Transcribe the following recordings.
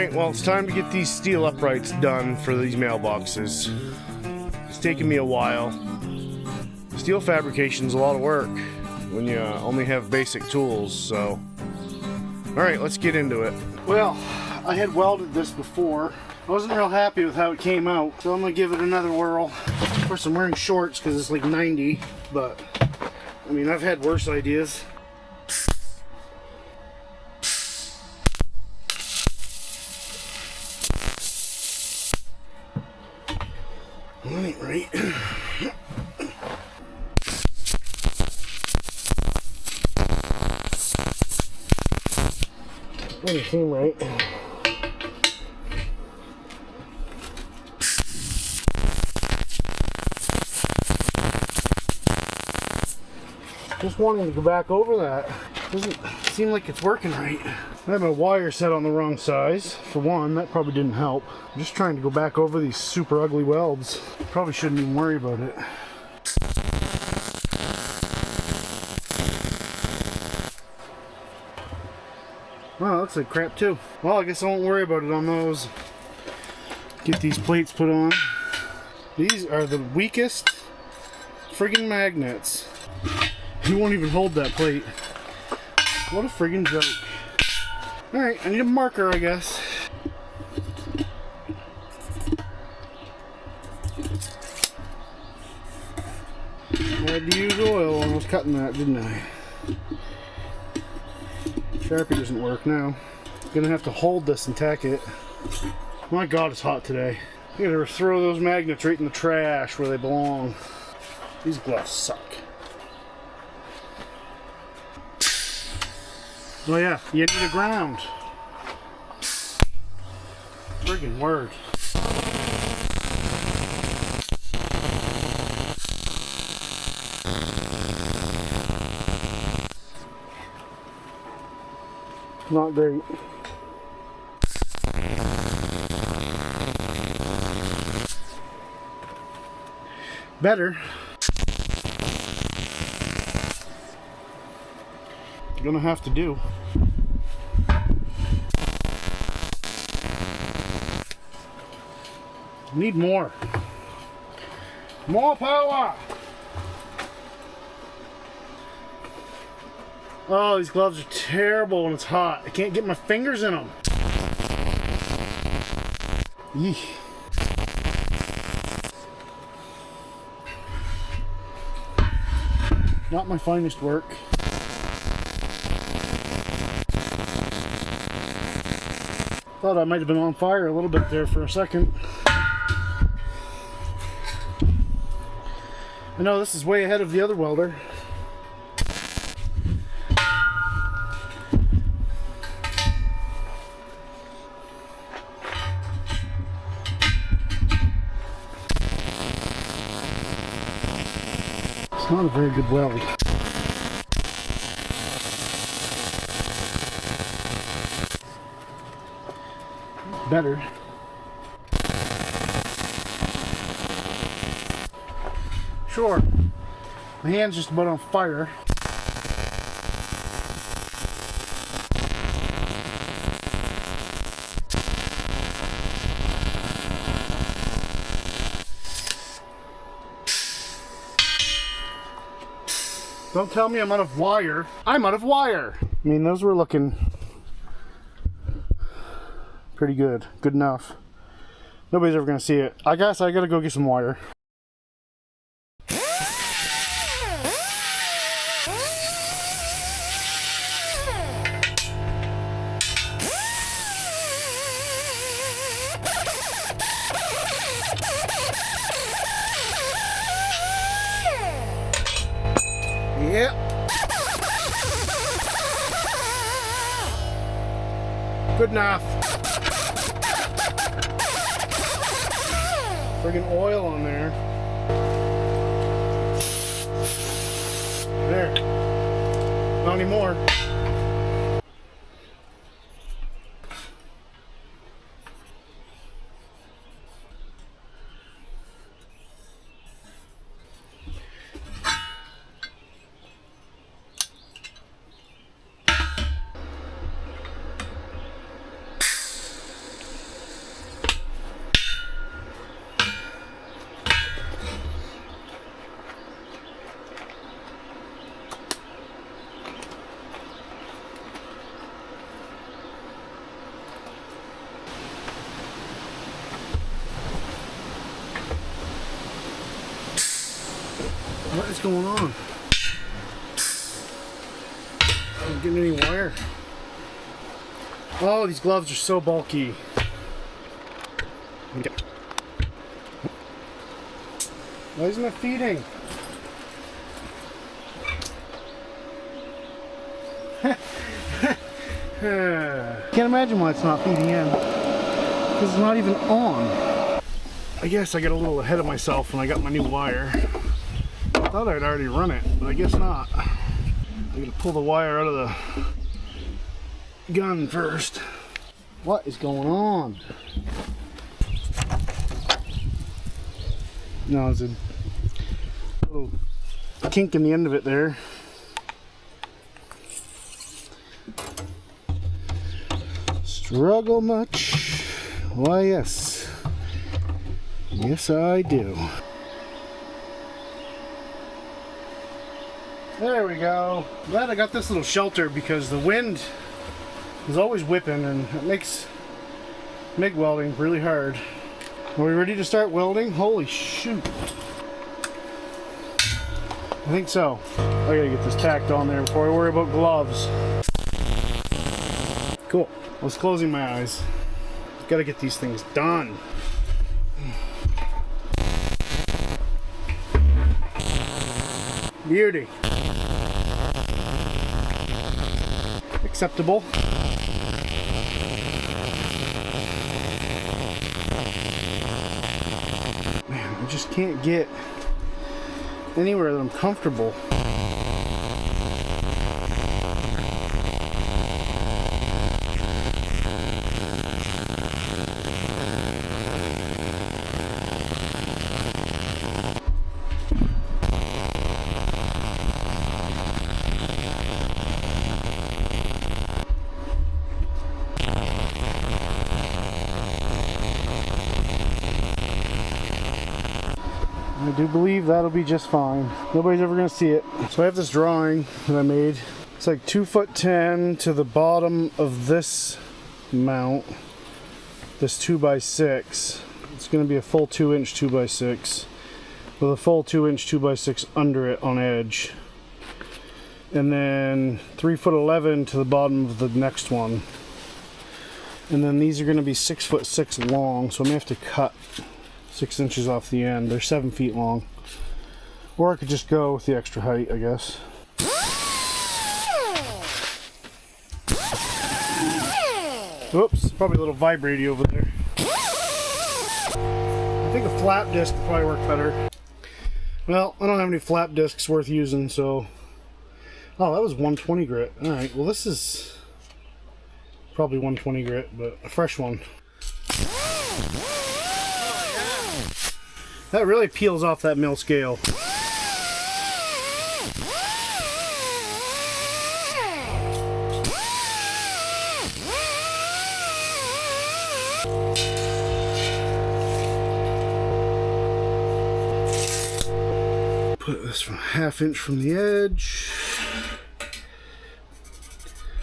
Alright, well, it's time to get these steel uprights done for these mailboxes. It's taken me a while. Steel fabrication's a lot of work when you only have basic tools, so... Alright, let's get into it. Well, I had welded this before. I wasn't real happy with how it came out, so I'm gonna give it another whirl. Of course, I'm wearing shorts because it's like 90, but I mean, I've had worse ideas. That ain't right. Doesn't seem right. Just wanting to go back over that. Doesn't seem like it's working right. I have my wire set on the wrong size. For one, that probably didn't help. I'm just trying to go back over these super ugly welds. Probably shouldn't even worry about it. Well, that looks like crap too. Well, I guess I won't worry about it on those. Get these plates put on. These are the weakest friggin' magnets. You won't even hold that plate. What a friggin' joke. Alright, I need a marker, I guess. I had to use oil when I was cutting that, didn't I? Sharpie doesn't work now. I'm gonna have to hold this and tack it. My God, it's hot today. I'm gonna throw those magnets right in the trash where they belong. These gloves suck. Oh yeah, you need a ground. Friggin' word. Not great. Better. Gonna have to do. Need more. More power. Oh, these gloves are terrible when it's hot. I can't get my fingers in them. Eesh. Not my finest work. Thought I might have been on fire a little bit there for a second. I know this is way ahead of the other welder. It's not a very good weld. Better. Sure, my hand's just about on fire. Don't tell me I'm out of wire. I'm out of wire. I mean, those were looking pretty good. Good enough. Nobody's ever gonna see it. I guess I gotta go get some wire. Yep. Good enough. Friggin' oil on there. There. Not anymore. What is going on? I'm getting any wire. Oh, these gloves are so bulky. Okay. Why isn't it feeding? Can't imagine why it's not feeding in. Because it's not even on. I guess I got a little ahead of myself when I got my new wire. I thought I'd already run it, but I guess not. I'm gonna pull the wire out of the gun first. What is going on? No, there's a little kink in the end of it there. Struggle much? Why, yes. Yes, I do. There we go. Glad I got this little shelter because the wind is always whipping and it makes MIG welding really hard. Are we ready to start welding? Holy shoot. I think so. I gotta get this tacked on there before I worry about gloves. Cool. I was closing my eyes. Gotta get these things done. Beauty. Acceptable. Man, I just can't get anywhere that I'm comfortable. I do believe that'll be just fine. Nobody's ever gonna see it. So I have this drawing that I made. It's like 2'10" to the bottom of this mount. This 2x6. It's gonna be a full 2-inch 2x6 with a full 2-inch 2x6 under it on edge. And then 3'11" to the bottom of the next one. And then these are gonna be 6'6" long, so I'm gonna have to cut 6 inches off the end. They're 7 feet long. Or I could just go with the extra height, I guess. Oops, probably a little vibrating over there. I think a flap disc would probably work better. Well, I don't have any flap discs worth using, so... Oh, that was 120 grit. Alright, well this is probably 120 grit, but a fresh one. That really peels off that mill scale. Put this from 1/2 inch from the edge.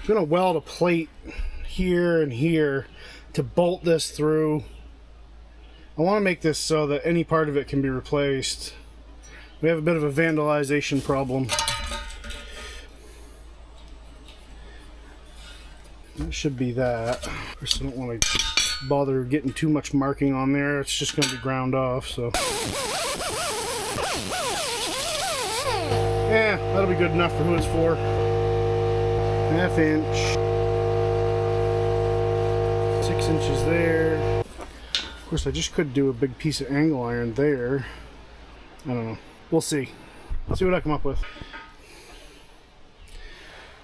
I'm gonna weld a plate here and here to bolt this through. I want to make this so that any part of it can be replaced. We have a bit of a vandalization problem. That should be that. Of course, I don't want to bother getting too much marking on there. It's just going to be ground off, so. Yeah, that'll be good enough for who it's for. 1/2 inch. 6 inches there. Of course, I just could do a big piece of angle iron there. I don't know. We'll see. Let's see what I come up with. I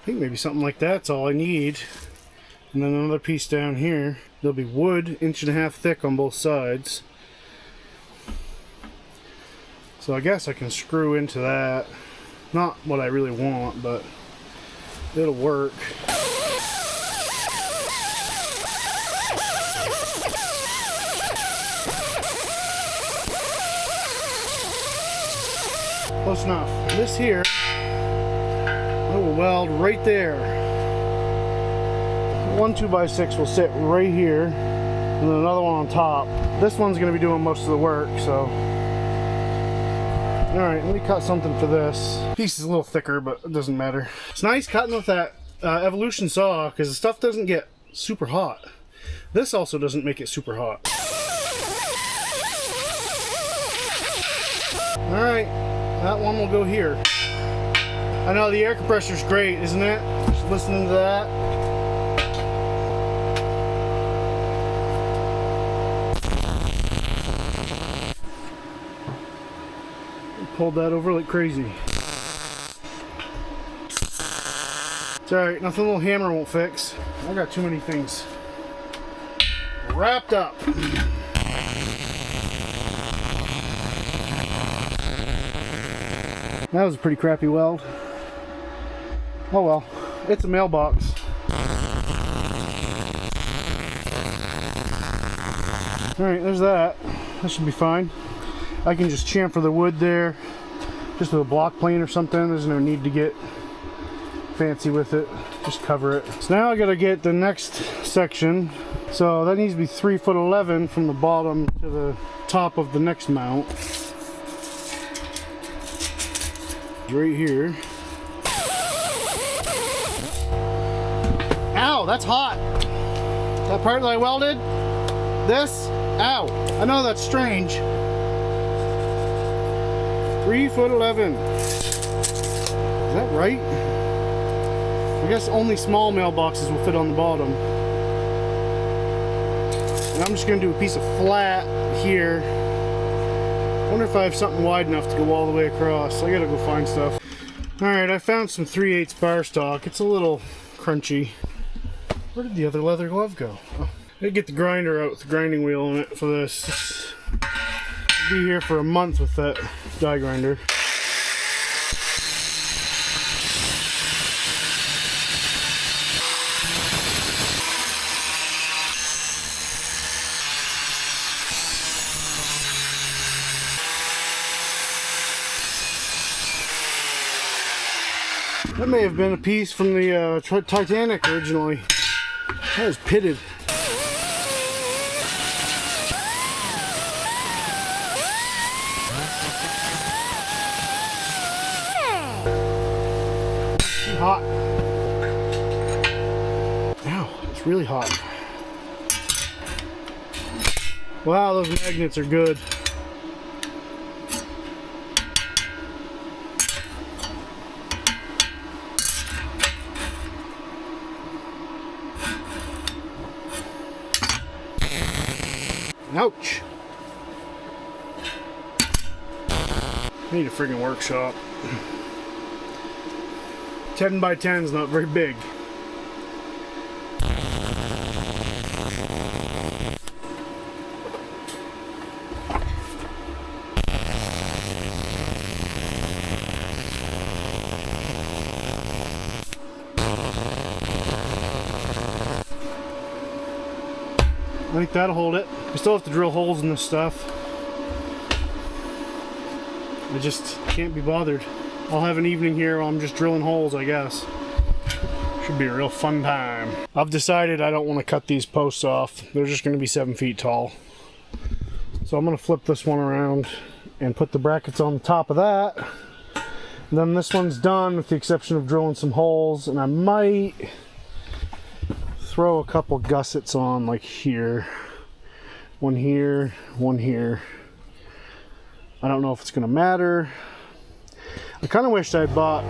think maybe something like that's all I need. And then another piece down here. There'll be wood 1.5 inches thick on both sides. So I guess I can screw into that. Not what I really want, but it'll work. Close enough. This here, I will weld right there. One 2x6 will sit right here, and then another one on top. This one's going to be doing most of the work, so Alright, let me cut something for this. Piece is a little thicker, but it doesn't matter. It's nice cutting with that Evolution saw because the stuff doesn't get super hot. This also doesn't make it super hot. Alright, that one will go here. I know the air compressor's great, isn't it? Just listening to that. Pulled that over like crazy. It's alright, nothing a little hammer won't fix. I got too many things wrapped up. That was a pretty crappy weld. Oh well, it's a mailbox. Alright, there's that. That should be fine. I can just chamfer the wood there, just with a block plane or something. There's no need to get fancy with it. Just cover it. So now I gotta get the next section. So that needs to be 3'11" from the bottom to the top of the next mount. Right here. Ow, that's hot. That part that I welded, this, ow. I know that's strange. 3'11". Is that right? I guess only small mailboxes will fit on the bottom. And I'm just going to do a piece of flat here. I wonder if I have something wide enough to go all the way across. I gotta go find stuff. Alright, I found some 3/8 bar stock. It's a little crunchy. Where did the other leather glove go? Oh. I did get the grinder out with the grinding wheel on it for this. I'll be here for a month with that die grinder. That may have been a piece from the Titanic originally. That was pitted. Too hot. Ow, it's really hot. Wow, those magnets are good. Ouch! I need a friggin' workshop. 10 by 10 is not very big. I think that'll hold it. I still have to drill holes in this stuff. I just can't be bothered. I'll have an evening here while I'm just drilling holes, I guess. Should be a real fun time. I've decided I don't want to cut these posts off. They're just going to be 7 feet tall. So I'm going to flip this one around and put the brackets on the top of that. And then this one's done with the exception of drilling some holes, and I might throw a couple gussets on like here. One here, one here. I don't know if it's gonna matter. I kind of wished I had bought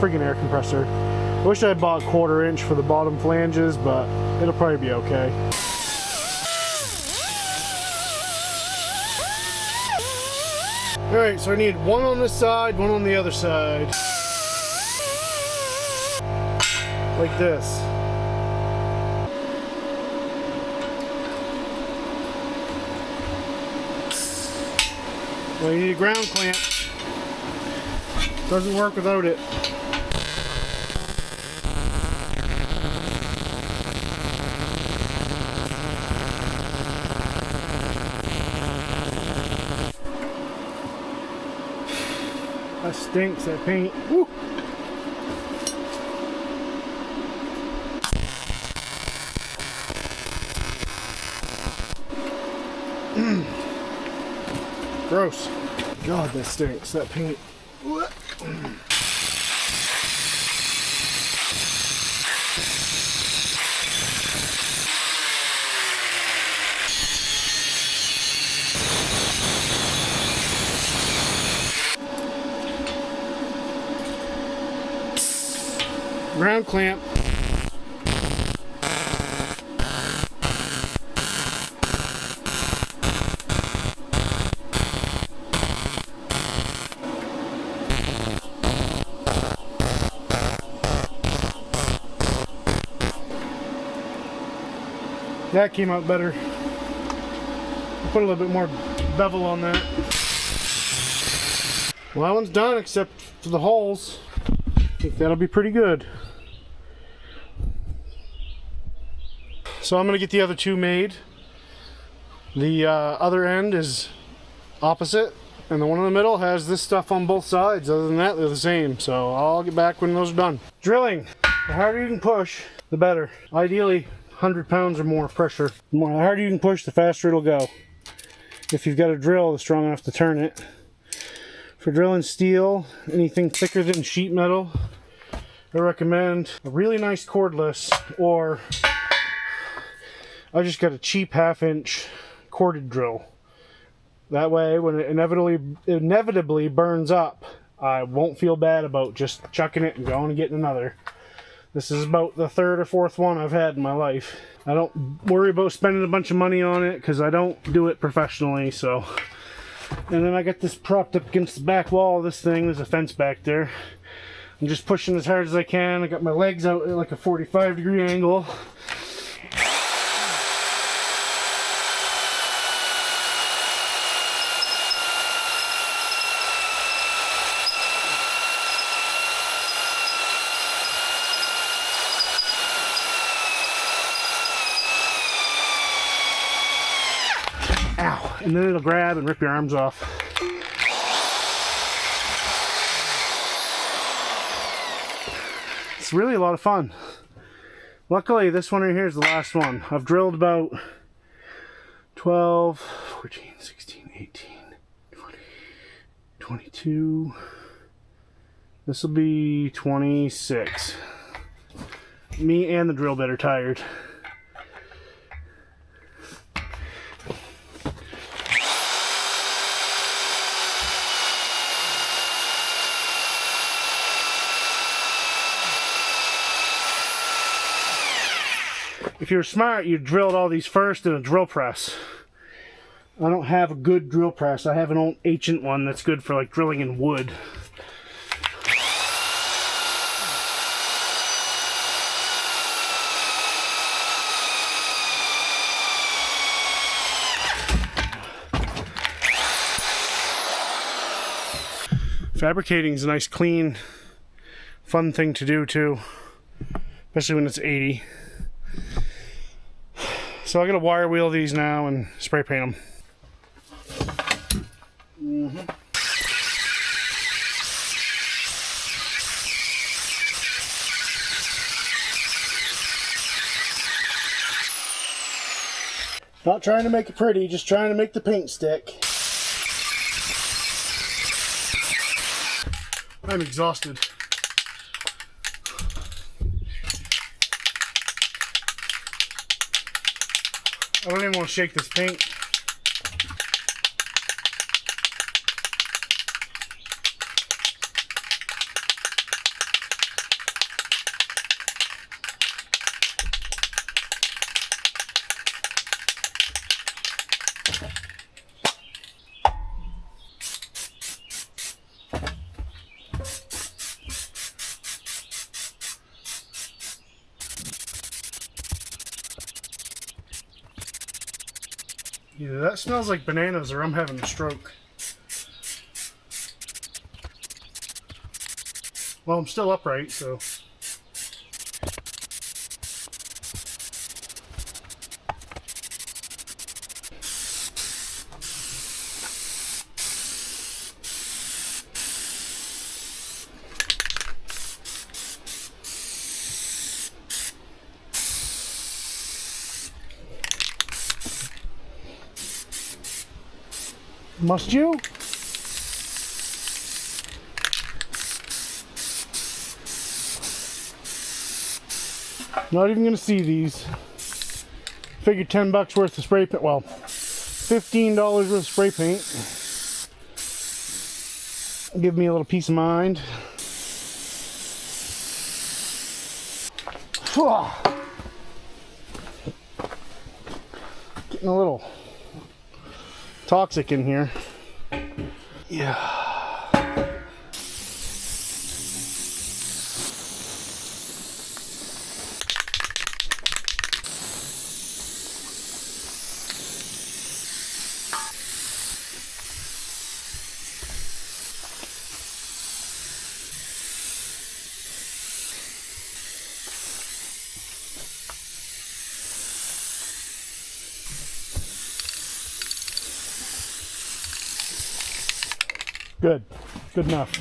friggin' air compressor. I wish I had bought 1/4 inch for the bottom flanges, but it'll probably be okay. Alright, so I need one on this side, one on the other side. Like this. Well, you need a ground clamp. Doesn't work without it. That stinks, that paint. Woo. Gross. God, that stinks, that paint. Ground clamp. That came out better. Put a little bit more bevel on that. Well, that one's done except for the holes. I think that'll be pretty good. So I'm gonna get the other two made. The other end is opposite, and the one in the middle has this stuff on both sides. Other than that, they're the same. So I'll get back when those are done. Drilling. The harder you can push, the better. Ideally, 100 pounds or more pressure. The harder you can push, the faster it'll go. If you've got a drill that's strong enough to turn it. For drilling steel, anything thicker than sheet metal, I recommend a really nice cordless, or I just got a cheap 1/2-inch corded drill. That way, when it inevitably burns up, I won't feel bad about just chucking it and going and getting another. This is about the 3rd or 4th one I've had in my life. I don't worry about spending a bunch of money on it because I don't do it professionally, so. And then I got this propped up against the back wall of this thing. There's a fence back there. I'm just pushing as hard as I can. I got my legs out at like a 45-degree angle. Ow, and then it'll grab and rip your arms off. It's really a lot of fun. Luckily, this one right here is the last one. I've drilled about 12, 14, 16, 18, 20, 22. This will be 26. Me and the drill bit are tired. If you were smart, you'd drilled all these first in a drill press. I don't have a good drill press. I have an old ancient one that's good for like drilling in wood. Fabricating is a nice, clean, fun thing to do too, especially when it's 80. So I'm gonna wire wheel these now and spray paint them. Not trying to make it pretty, just trying to make the paint stick. I'm exhausted. I don't even want to shake this paint. Either that smells like bananas or I'm having a stroke. Well, I'm still upright, so. Must you? Not even gonna see these. Figured 10 bucks worth of spray paint. Well, $15 worth of spray paint. Give me a little peace of mind. Getting a little toxic in here. Yeah. Good. Good enough.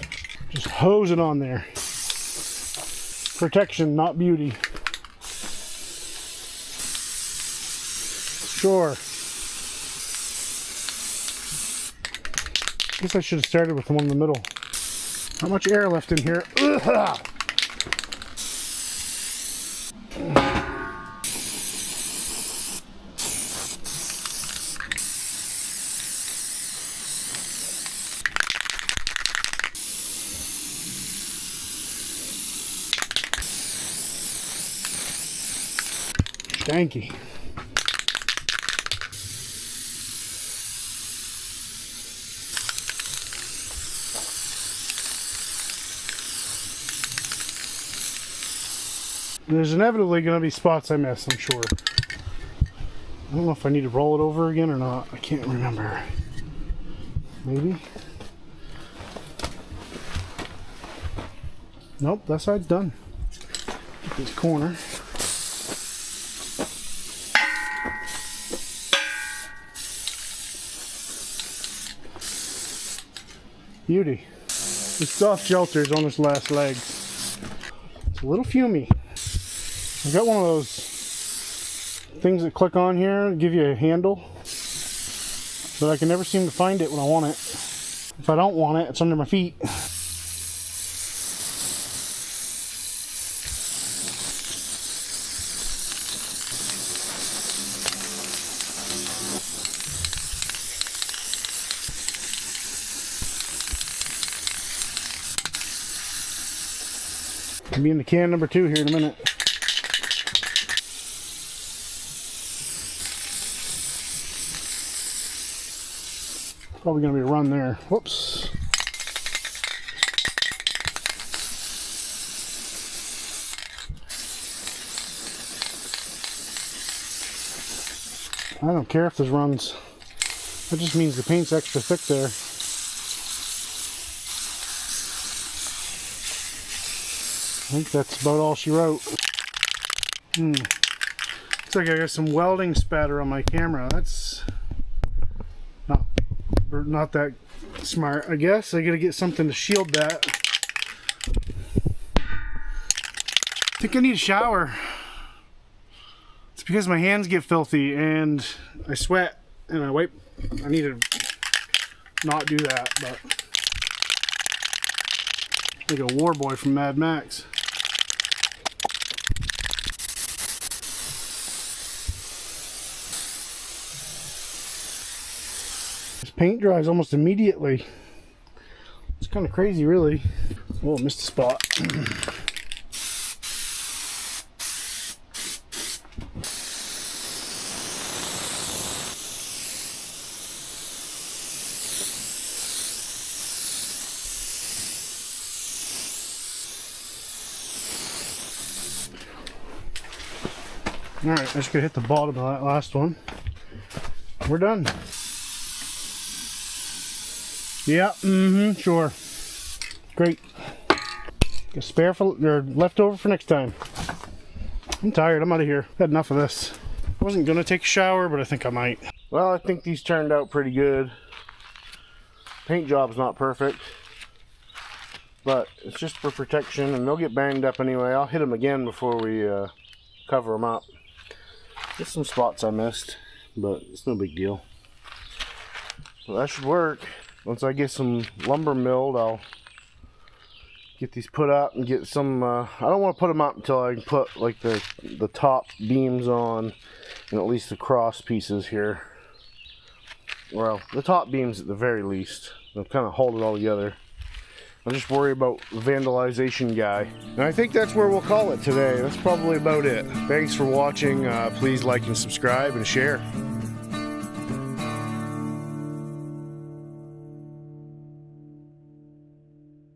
Just hose it on there. Protection, not beauty. Sure. Guess I should have started with the one in the middle. Not much air left in here. Ugh. Stanky. There's inevitably going to be spots I miss, I'm sure. I don't know if I need to roll it over again or not. I can't remember. Maybe. Nope, that side's done. Get this corner. Beauty. The soft shelters on this last leg. It's a little fumey. I've got one of those things that click on here to give you a handle, but I can never seem to find it when I want it. If I don't want it, it's under my feet. I'll be in the can number 2 here in a minute. Probably going to be a run there. Whoops. I don't care if there's runs. That just means the paint's extra thick there. I think that's about all she wrote. Looks like I got some welding spatter on my camera. That's not that smart, I guess. I gotta get something to shield that. I think I need a shower. It's because my hands get filthy and I sweat and I wipe. I need to not do that, but like a war boy from Mad Max. This paint dries almost immediately. It's kind of crazy, really. Oh, missed a spot. Alright, I just gotta hit the bottom of that last one. We're done. Yeah, sure. Great. Got a spare for, or leftover for next time. I'm tired, I'm out of here. Had enough of this. I wasn't gonna take a shower, but I think I might. Well, I think these turned out pretty good. Paint job's not perfect, but it's just for protection and they'll get banged up anyway. I'll hit them again before we cover them up. Just some spots I missed, but it's no big deal. So that should work. Once I get some lumber milled, I'll get these put up and get some, I don't want to put them up until I can put like the top beams on and at least the cross pieces here. Well, the top beams at the very least. They'll kind of hold it all together. I'm just worried about vandalization guy. And I think that's where we'll call it today. That's probably about it. Thanks for watching. Please like and subscribe and share.